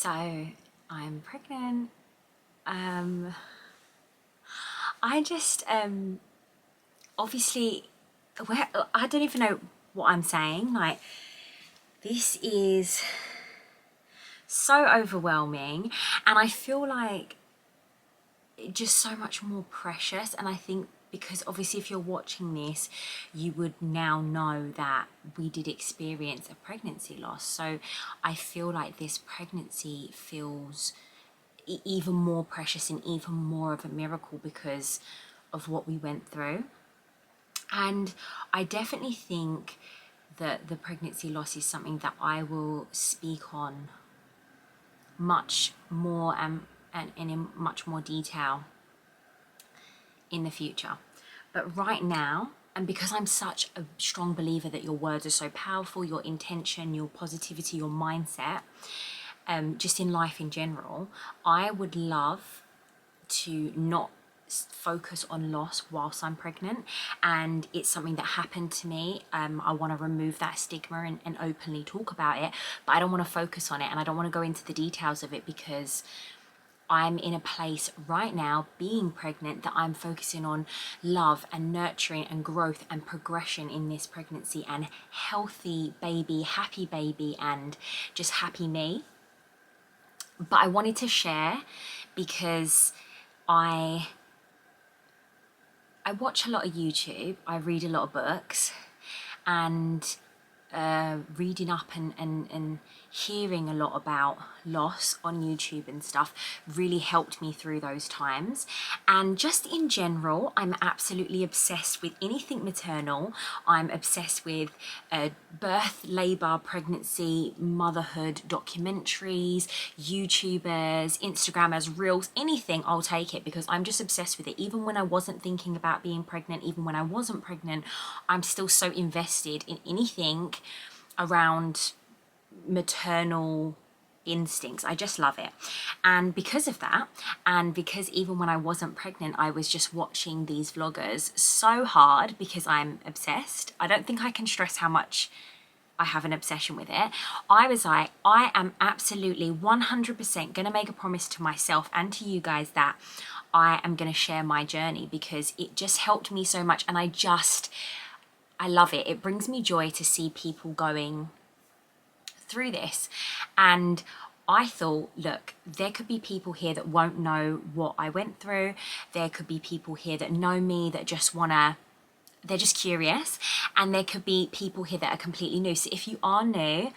So I'm pregnant. I just obviously I don't even know what I'm saying. Like, this is so overwhelming, and I feel like just so much more precious. And I think because obviously if you're watching this, you would now know that we did experience a pregnancy loss. So I feel like this pregnancy feels even more precious and even more of a miracle because of what we went through. And I definitely think that the pregnancy loss is something that I will speak on much more and in much more detail in the future. But right now, and because I'm such a strong believer that your words are so powerful, your intention, your positivity, your mindset, just in life in general, I would love to not focus on loss whilst I'm pregnant, and it's something that happened to me. I want to remove that stigma and openly talk about it, but I don't want to focus on it, and I don't want to go into the details of it because I'm in a place right now being pregnant that I'm focusing on love and nurturing and growth and progression in this pregnancy and healthy baby, happy baby, and just happy me. But I wanted to share because I watch a lot of YouTube, I read a lot of books, and reading up and hearing a lot about loss on YouTube and stuff really helped me through those times. And just in general, I'm absolutely obsessed with anything maternal. I'm obsessed with birth, labour, pregnancy, motherhood documentaries, YouTubers, Instagrammers, Reels, anything, I'll take it because I'm just obsessed with it. Even when I wasn't thinking about being pregnant, even when I wasn't pregnant, I'm still so invested in anything around maternal instincts. I just love it. And because of that, and because even when I wasn't pregnant, I was just watching these vloggers so hard because I'm obsessed. I don't think I can stress how much I have an obsession with it. I was like, I am absolutely 100% going to make a promise to myself and to you guys that I am going to share my journey because it just helped me so much. And I love it. It brings me joy to see people going through this. And I thought, look, there could be people here that won't know what I went through. There could be people here that know me that just they're just curious. And there could be people here that are completely new. So if you are new,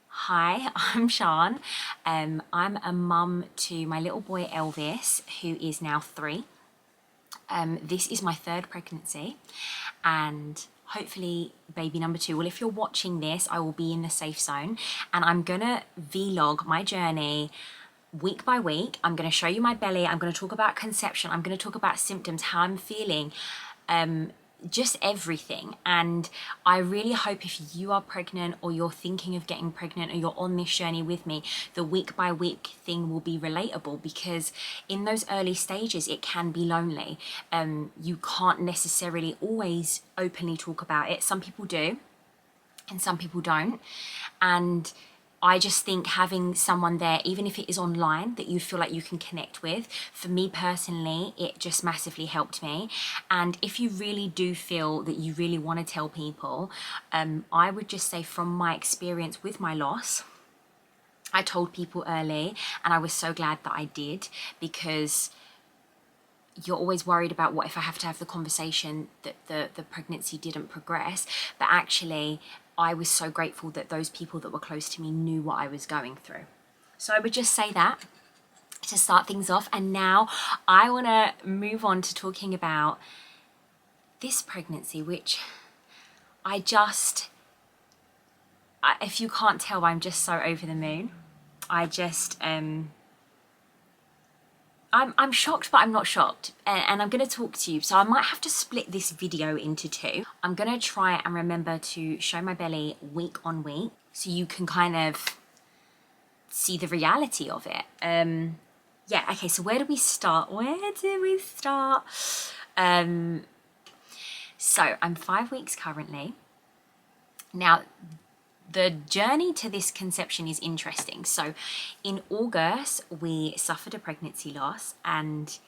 hi, I'm Sian. I'm a mum to my little boy Elvis, who is now 3. This is my 3rd pregnancy, and hopefully baby number 2. Well, if you're watching this, I will be in the safe zone, and I'm gonna vlog my journey week by week. I'm gonna show you my belly. I'm gonna talk about conception. I'm gonna talk about symptoms, how I'm feeling, just everything. And I really hope if you are pregnant or you're thinking of getting pregnant or you're on this journey with me, the week by week thing will be relatable, because in those early stages it can be lonely. You can't necessarily always openly talk about it. Some people do and some people don't, and I just think having someone there, even if it is online, that you feel like you can connect with, for me personally, it just massively helped me. And if you really do feel that you really want to tell people, I would just say from my experience with my loss, I told people early, and I was so glad that I did, because you're always worried about what if I have to have the conversation that the pregnancy didn't progress. But actually, I was so grateful that those people that were close to me knew what I was going through. So I would just say that to start things off. And now I want to move on to talking about this pregnancy, which if you can't tell, I'm just so over the moon. I'm shocked, but I'm not shocked, and I'm going to talk to you. So I might have to split this video into 2. I'm going to try and remember to show my belly week on week so you can kind of see the reality of it. Yeah, okay, so where do we start? So I'm 5 weeks currently. Now, the journey to this conception is interesting. So in August, we suffered a pregnancy loss, and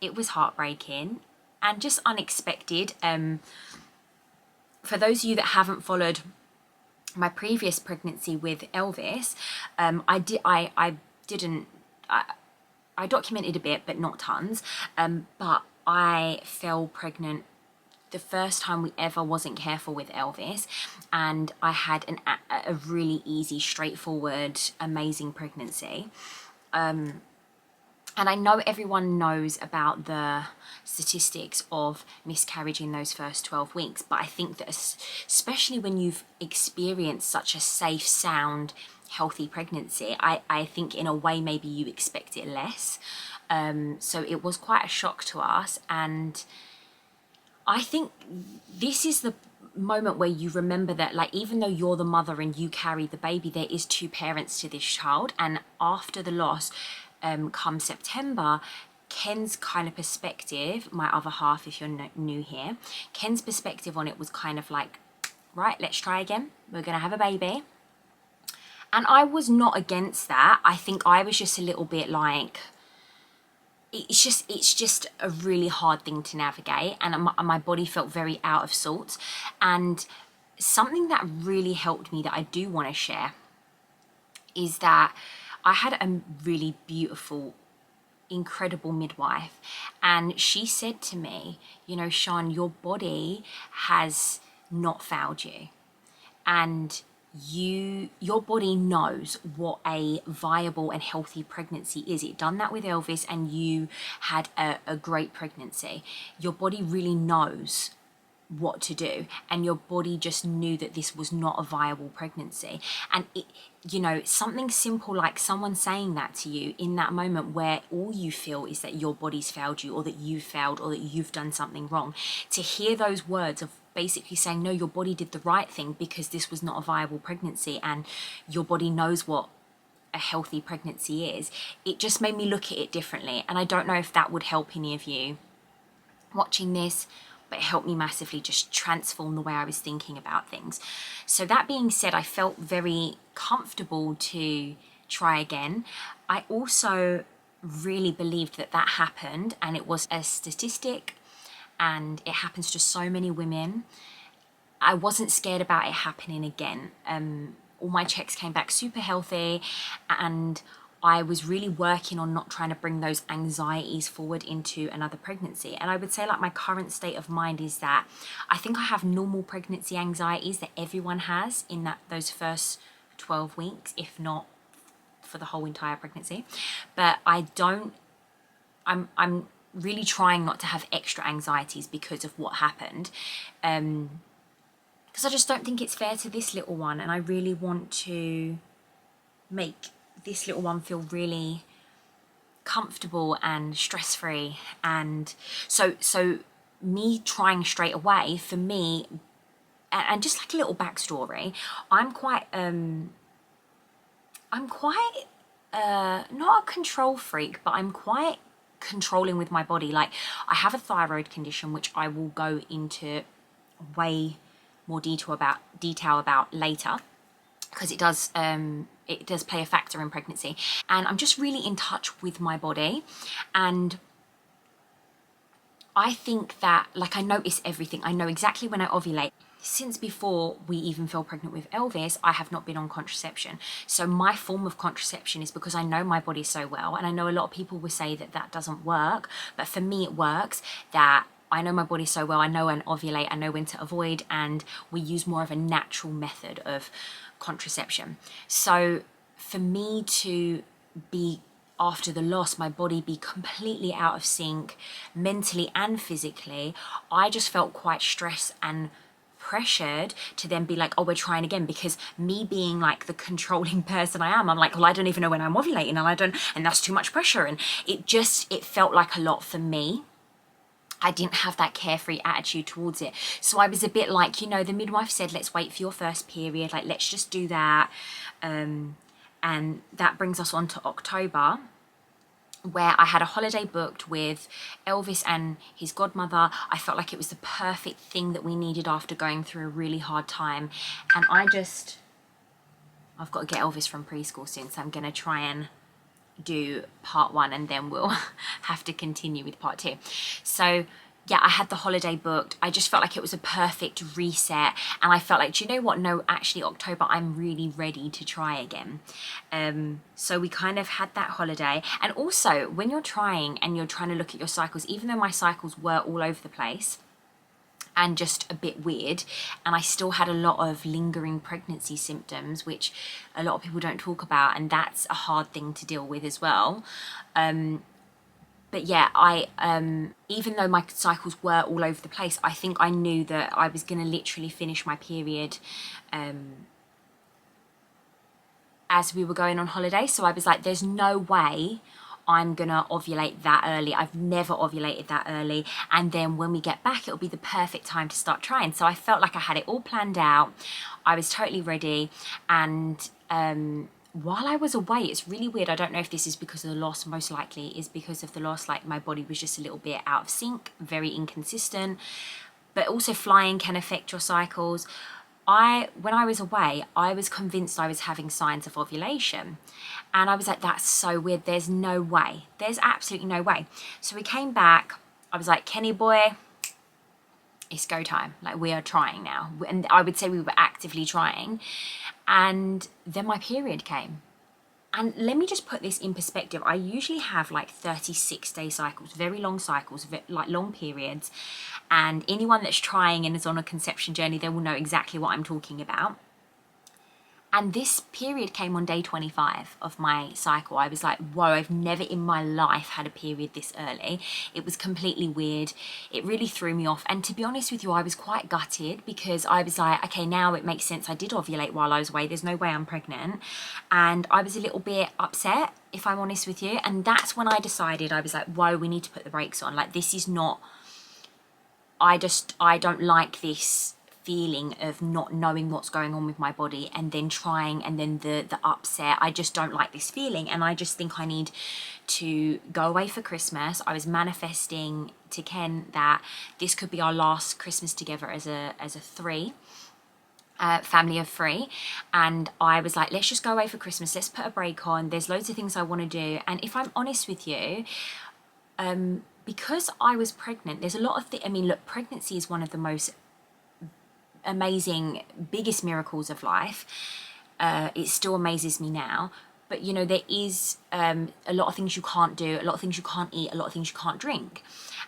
it was heartbreaking and just unexpected. For those of you that haven't followed my previous pregnancy with Elvis, I documented a bit, but not tons. But I fell pregnant the first time we ever wasn't careful with Elvis, and I had a really easy, straightforward, amazing pregnancy. And I know everyone knows about the statistics of miscarriage in those first 12 weeks, but I think that especially when you've experienced such a safe, sound, healthy pregnancy, I think in a way maybe you expect it less. So it was quite a shock to us, and I think this is the moment where you remember that, like, even though you're the mother and you carry the baby, there is two parents to this child. And after the loss, come September, Ken's kind of perspective, my other half, if you're new here, Ken's perspective on it was kind of like, right, let's try again. We're going to have a baby. And I was not against that. I think I was just a little bit like, it's just a really hard thing to navigate, and my body felt very out of sorts. And something that really helped me that I do want to share is that I had a really beautiful, incredible midwife, and she said to me, you know, Sean, your body has not failed you, and your body knows what a viable and healthy pregnancy is. It done that with Elvis, and you had a great pregnancy. Your body really knows what to do, and your body just knew that this was not a viable pregnancy. And it, you know, something simple like someone saying that to you in that moment where all you feel is that your body's failed you, or that you failed, or that you've done something wrong, to hear those words of basically saying, no, your body did the right thing because this was not a viable pregnancy, and your body knows what a healthy pregnancy is, it just made me look at it differently. And I don't know if that would help any of you watching this, but it helped me massively just transform the way I was thinking about things. So that being said, I felt very comfortable to try again. I also really believed that that happened, and it was a statistic, and it happens to so many women. I wasn't scared about it happening again. All my checks came back super healthy, and I was really working on not trying to bring those anxieties forward into another pregnancy. And I would say, like, my current state of mind is that I think I have normal pregnancy anxieties that everyone has in those first 12 weeks, if not for the whole entire pregnancy. But I'm really trying not to have extra anxieties because of what happened. Because I just don't think it's fair to this little one, and I really want to make this little one feel really comfortable and stress-free. And so me trying straight away, for me, and just like a little backstory, I'm quite not a control freak, but I'm quite controlling with my body. Like, I have a thyroid condition, which I will go into way more detail about later, because it does play a factor in pregnancy. And I'm just really in touch with my body, and I think that, like, I notice everything. I know exactly when I ovulate. Since before we even fell pregnant with Elvis, I have not been on contraception. So my form of contraception is because I know my body so well, and I know a lot of people will say that that doesn't work, but for me it works. That I know my body so well, I know when to ovulate, I know when to avoid, and we use more of a natural method of contraception. So for me to be, after the loss, my body be completely out of sync mentally and physically, I just felt quite stressed and pressured to then be like, oh, we're trying again, because me being like the controlling person I am, I'm like, well, I don't even know when I'm ovulating, and that's too much pressure. And it felt like a lot for me. I didn't have that carefree attitude towards it. So I was a bit like, you know, the midwife said, let's wait for your first period, like, let's just do that. And that brings us on to October, where I had a holiday booked with Elvis and his godmother. I felt like it was the perfect thing that we needed after going through a really hard time. And I just I've got to get Elvis from preschool soon, so I'm going to try and do part 1 and then we'll have to continue with part 2. So yeah, I had the holiday booked. I just felt like it was a perfect reset, and I felt like, do you know what, no, actually October I'm really ready to try again. So we kind of had that holiday. And also when you're trying and you're trying to look at your cycles, even though my cycles were all over the place and just a bit weird, and I still had a lot of lingering pregnancy symptoms, which a lot of people don't talk about, and that's a hard thing to deal with as well. But yeah, even though my cycles were all over the place, I think I knew that I was going to literally finish my period as we were going on holiday. So I was like, there's no way I'm gonna ovulate that early. I've never ovulated that early, and then when we get back it'll be the perfect time to start trying. So I felt like I had it all planned out. I was totally ready, and while I was away, it's really weird, I don't know if this is because of the loss, most likely is because of the loss, like my body was just a little bit out of sync, very inconsistent, but also flying can affect your cycles. When I was away, I was convinced I was having signs of ovulation. And I was like, that's so weird. There's no way. There's absolutely no way. So we came back. I was like, Kenny boy, it's go time. Like, we are trying now. And I would say we were actively trying. And then my period came. And let me just put this in perspective. I usually have like 36-day cycles, very long cycles, like long periods. And anyone that's trying and is on a conception journey, they will know exactly what I'm talking about. And this period came on day 25 of my cycle. I was like, whoa, I've never in my life had a period this early. It was completely weird. It really threw me off. And to be honest with you, I was quite gutted, because I was like, okay, now it makes sense. I did ovulate while I was away. There's no way I'm pregnant. And I was a little bit upset, if I'm honest with you. And that's when I decided, I was like, whoa, we need to put the brakes on. Like, this is not, I don't like this feeling of not knowing what's going on with my body, and then trying, and then the upset. I just don't like this feeling, and I just think I need to go away for Christmas. I was manifesting to Ken that this could be our last Christmas together as a family of 3, and I was like, let's just go away for Christmas, let's put a break on. There's loads of things I want to do. And if I'm honest with you, because I was pregnant, there's a lot of I mean, look, pregnancy is one of the most amazing, biggest miracles of life. It still amazes me now. But you know, there is a lot of things you can't do, a lot of things you can't eat, a lot of things you can't drink.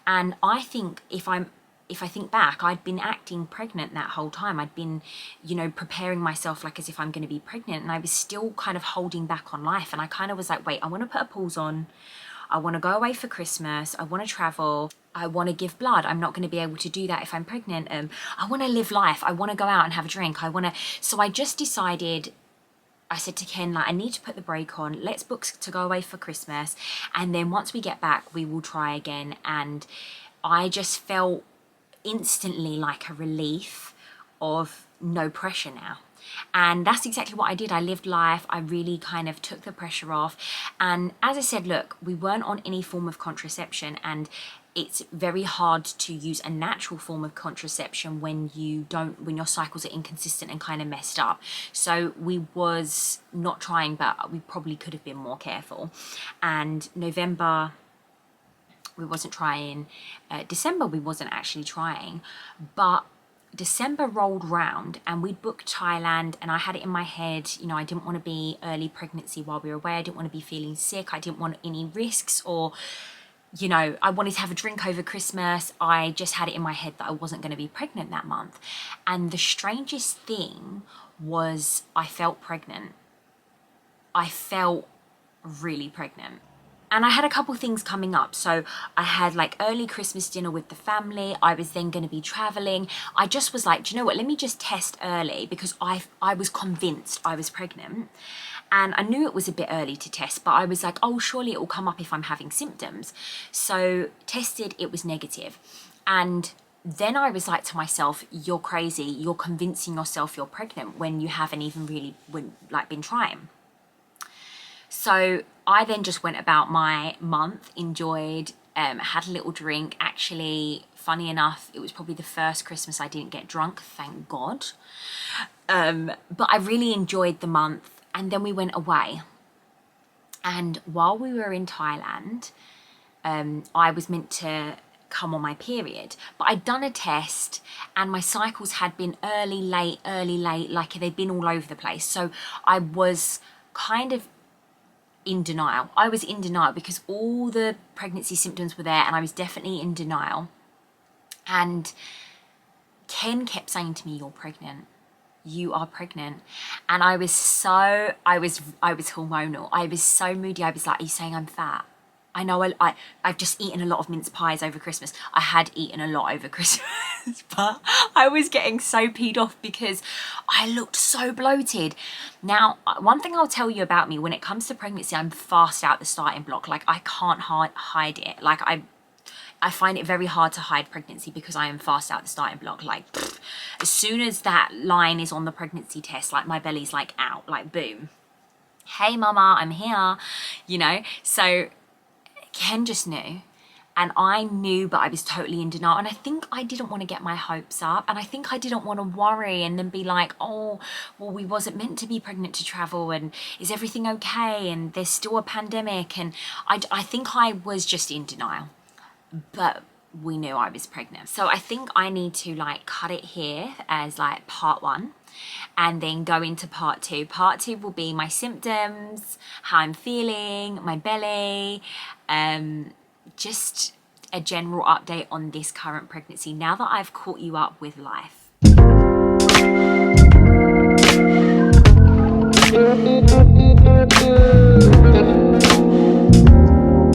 And I think if I think back, I'd been acting pregnant that whole time. I'd been, you know, preparing myself like as if I'm going to be pregnant, and I was still kind of holding back on life. And I kind of was like, wait, I want to put a pause on. I want to go away for Christmas. I want to travel. I want to give blood. I'm not going to be able to do that if I'm pregnant. I want to live life. I want to go out and have a drink. So I just decided, I said to Ken, like, I need to put the brake on. Let's book to go away for Christmas. And then once we get back, we will try again. And I just felt instantly like a relief of no pressure now. And that's exactly what I did. I lived life. I really kind of took the pressure off. And as I said, look, we weren't on any form of contraception, and it's very hard to use a natural form of contraception when your cycles are inconsistent and kind of messed up. So we was not trying, but we probably could have been more careful. And November, we wasn't trying. December, we wasn't actually trying. But December rolled round and we'd booked Thailand, and I had it in my head, you know, I didn't want to be early pregnancy while we were away. I didn't want to be feeling sick. I didn't want any risks, or, you know, I wanted to have a drink over Christmas. I just had it in my head that I wasn't going to be pregnant that month. And the strangest thing was I felt pregnant. I felt really pregnant. And I had a couple things coming up. So I had like early Christmas dinner with the family. I was then going to be traveling. I just was like, do you know what? Let me just test early, because I was convinced I was pregnant. And I knew it was a bit early to test, but I was like, oh, surely it will come up if I'm having symptoms. So tested, it was negative. And then I was like to myself, you're crazy. You're convincing yourself you're pregnant when you haven't even really been trying. So I then just went about my month, enjoyed, had a little drink. Actually, funny enough, it was probably the first Christmas I didn't get drunk, thank God. But I really enjoyed the month. And then we went away. And while we were in Thailand, I was meant to come on my period, but I'd done a test and my cycles had been early, late, like they'd been all over the place. So I was kind of in denial. I was in denial because all the pregnancy symptoms were there and I was definitely in denial. And Ken kept saying to me, "You're pregnant. You are pregnant." And I was hormonal. I was so moody. I was like, "Are you saying I'm fat?" I know I've just eaten a lot of mince pies over Christmas. I had eaten a lot over Christmas, but I was getting so peed off because I looked so bloated. Now, one thing I'll tell you about me, when it comes to pregnancy, I'm fast out the starting block. Like, I can't hide it. Like, I find it very hard to hide pregnancy because I am fast out the starting block. Like, as soon as that line is on the pregnancy test, like, my belly's like out, like, boom. Hey, mama, I'm here, you know? So Ken just knew, and I knew, but I was totally in denial. And I think I didn't want to get my hopes up, and I think I didn't want to worry and then be like, "Oh, well, we wasn't meant to be pregnant to travel, and is everything okay, and there's still a pandemic." And I think I was just in denial, but we knew I was pregnant. So I think I need to like cut it here as like part 1 and then go into part 2. Part 2 will be my symptoms, how I'm feeling, my belly, just a general update on this current pregnancy now that I've caught you up with life.